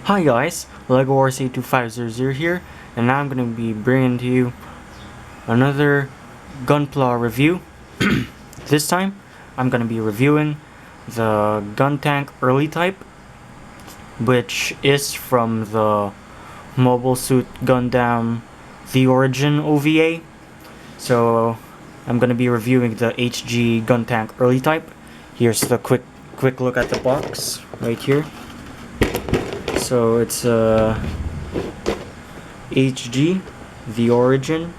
Hi guys, LEGO Wars 82500 here, and now I'm going to be bringing to you another Gunpla review. This time, I'm going to be reviewing the Gun Tank Early Type, which is from the Mobile Suit Gundam The Origin OVA. So, I'm going to be reviewing the HG Gun Tank Early Type. Here's the quick look at the box right here. So it's HG, The Origin.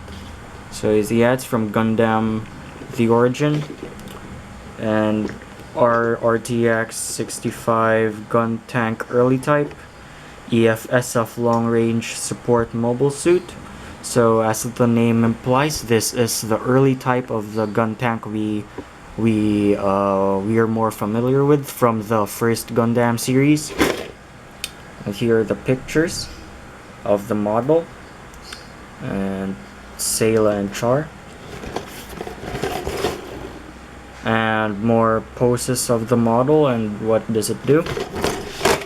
So it's from Gundam, The Origin, and RTX 65 Gun Tank Early Type, EFSF Long Range Support Mobile Suit. So as the name implies, this is the early type of the gun tank we are more familiar with from the first Gundam series. And here are the pictures of the model and Sayla and Char, and more poses of the model and what does it do.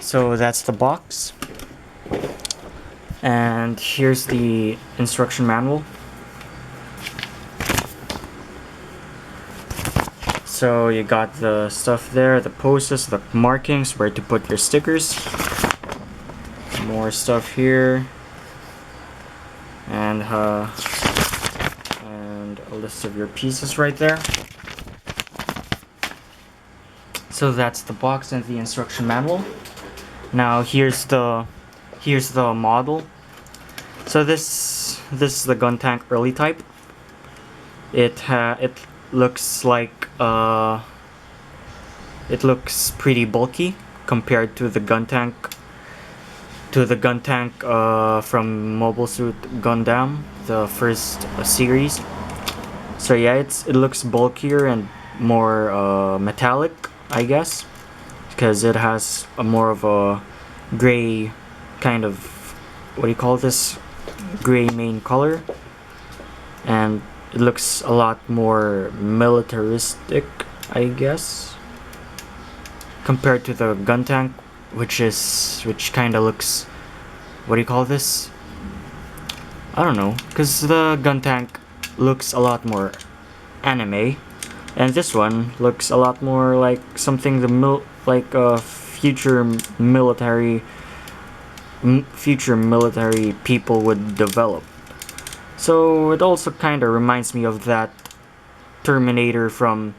So that's the box, and here's the instruction manual. So you got the stuff there, the poses, the markings, where to put your stickers. More stuff here, and a list of your pieces right there. So that's the box and the instruction manual. Now here's the model. So this is the Gun Tank Early Type. It looks like it looks pretty bulky compared to the Gun Tank from Mobile Suit Gundam, the first series. So yeah, it looks bulkier and more metallic, I guess, because it has a more of a gray kind of, what do you call this, gray main color, and it looks a lot more militaristic, I guess, compared to the Gun Tank, which kind of looks, what do you call this? I don't know, because the Gun Tank looks a lot more anime, and this one looks a lot more like something like a future military people would develop. So it also kind of reminds me of that Terminator from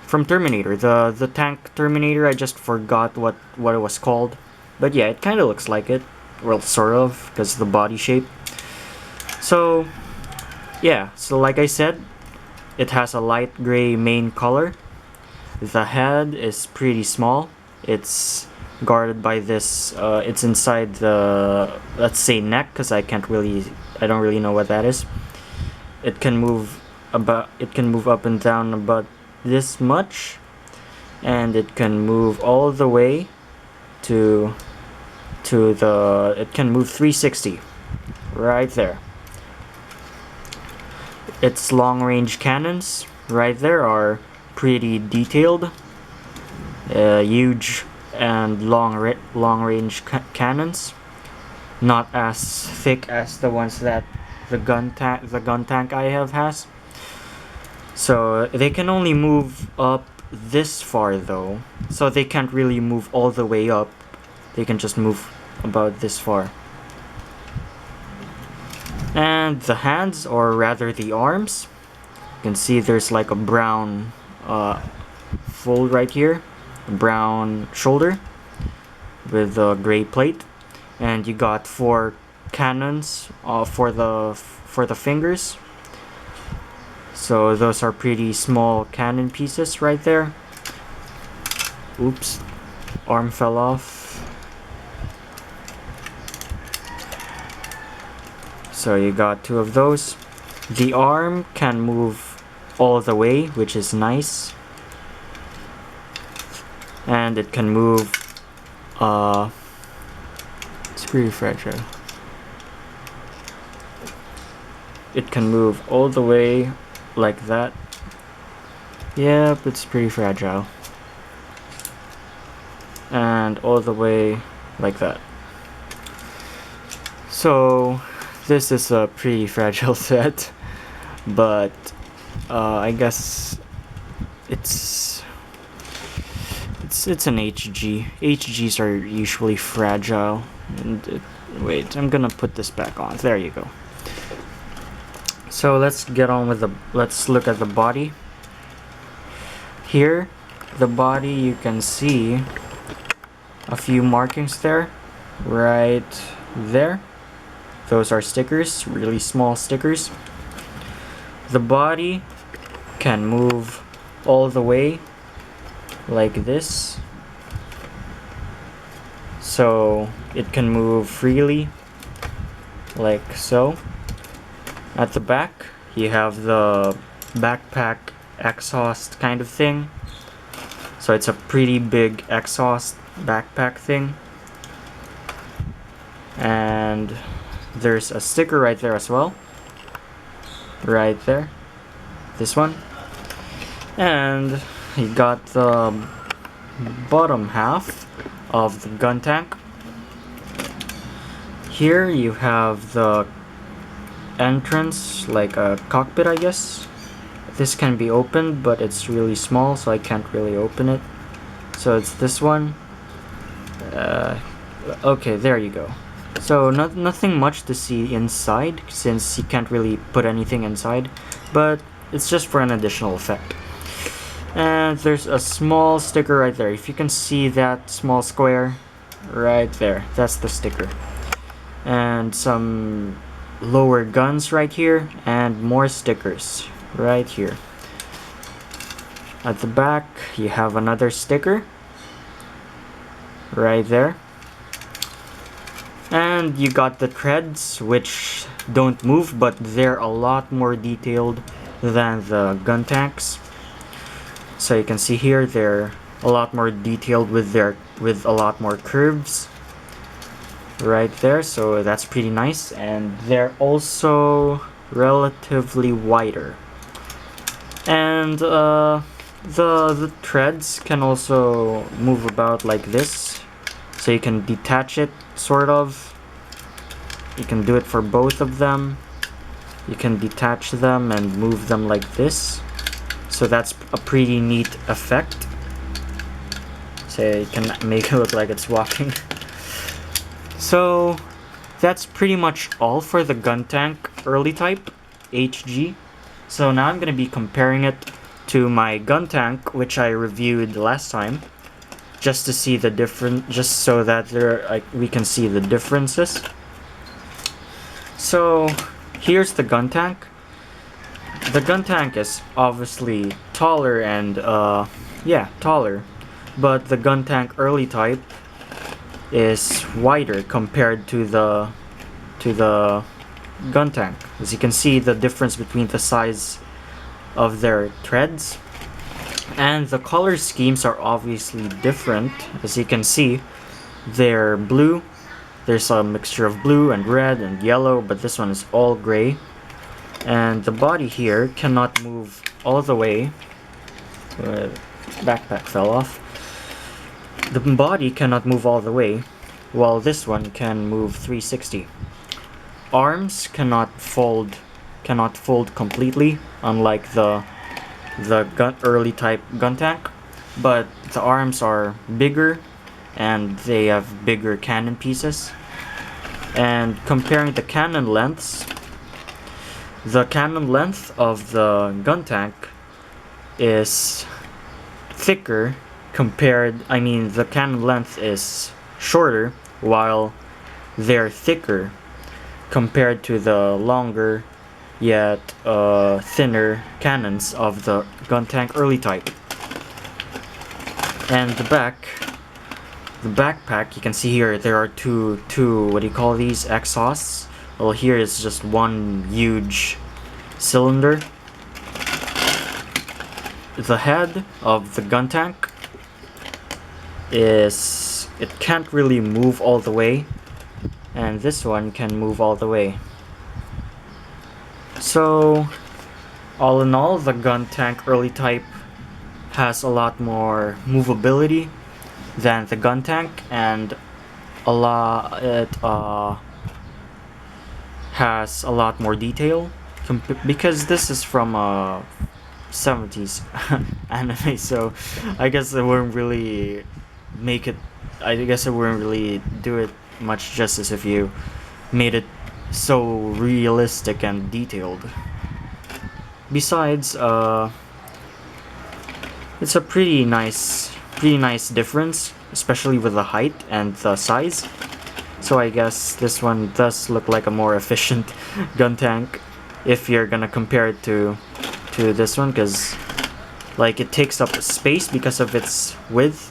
Terminator, the tank Terminator. I just forgot what it was called, but yeah, it kind of looks like it. Well, sort of, because of the body shape. So yeah, so like I said, it has a light gray main color. The head is pretty small. It's guarded by this. It's inside the, let's say, neck, because I don't really know what that is. It can move up and down about this much, and it can move all the way to it can move 360 right there. Its long range cannons right there are pretty detailed, huge and long range cannons, not as thick as the ones that the gun tank I have has. So they can only move up this far though, so they can't really move all the way up. They can just move about this far. And the hands, or rather the arms, you can see there's like a brown fold right here, a brown shoulder with a gray plate, and you got 4 cannons for the fingers. So those are pretty small cannon pieces right there. Oops, arm fell off. So you got 2 of those. The arm can move all the way, which is nice. And it can move, it's pretty fragile. It can move all the way like that. Yep, it's pretty fragile. And all the way like that. So this is a pretty fragile set, but I guess it's it's an HG. HGs are usually fragile. And wait, I'm gonna put this back on. There you go. So let's look at the body. Here, the body, you can see a few markings there, right there. Those are stickers, really small stickers. The body can move all the way like this. So it can move freely like so. At the back, you have the backpack exhaust kind of thing. So it's a pretty big exhaust backpack thing. And there's a sticker right there as well. Right there. This one. And you got the bottom half of the gun tank. Here you have the entrance, like a cockpit, I guess. This can be opened, but it's really small, so I can't really open it. So it's this one. Okay, there you go. So nothing much to see inside, since you can't really put anything inside, but it's just for an additional effect. And there's a small sticker right there. If you can see that small square right there, that's the sticker. And some lower guns right here, and more stickers right here. At the back, you have another sticker right there. And you got the treads, which don't move, but they're a lot more detailed than the gun tanks. So you can see here, they're a lot more detailed with a lot more curves right there, so that's pretty nice. And they're also relatively wider. And the treads can also move about like this, so you can detach it, sort of. You can do it for both of them. You can detach them and move them like this, so that's a pretty neat effect. So you can make it look like it's walking. So that's pretty much all for the gun tank early type HG. So now I'm going to be comparing it to my gun tank, which I reviewed last time, just to see the just so that we can see the differences. So here's the gun tank. The gun tank is obviously taller and taller, but the gun tank early type is wider compared to the gun tank. As you can see, the difference between the size of their treads, and the color schemes are obviously different. As you can see, they're blue. There's a mixture of blue and red and yellow, but this one is all gray. And the body here cannot move all the way. Backpack fell off. The body cannot move all the way, while this one can move 360. Arms cannot fold completely, unlike the early type gun tank, but the arms are bigger and they have bigger cannon pieces. And comparing the cannon lengths, the cannon length of the gun tank is thicker the cannon length is shorter, while they're thicker compared to the longer yet thinner cannons of the gun tank early type. And the backpack, you can see here there are two what do you call these, exhausts. Well, here is just one huge cylinder. The head of the gun tank it can't really move all the way, and this one can move all the way. So all in all, the gun tank early type has a lot more movability than the gun tank, and has a lot more detail because this is from a 70s anime, so I guess I wouldn't really make it. I guess I wouldn't really do it much justice if you made it so realistic and detailed. Besides, it's a pretty nice difference, especially with the height and the size. So I guess this one does look like a more efficient gun tank if you're gonna compare it to this one, because like it takes up space because of its width,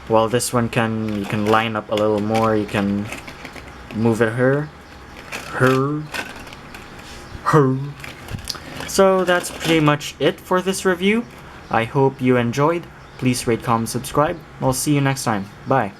while this one you can line up a little more, you can move it her. So that's pretty much it for this review. I hope you enjoyed. Please rate, comment, subscribe. I'll see you next time. Bye.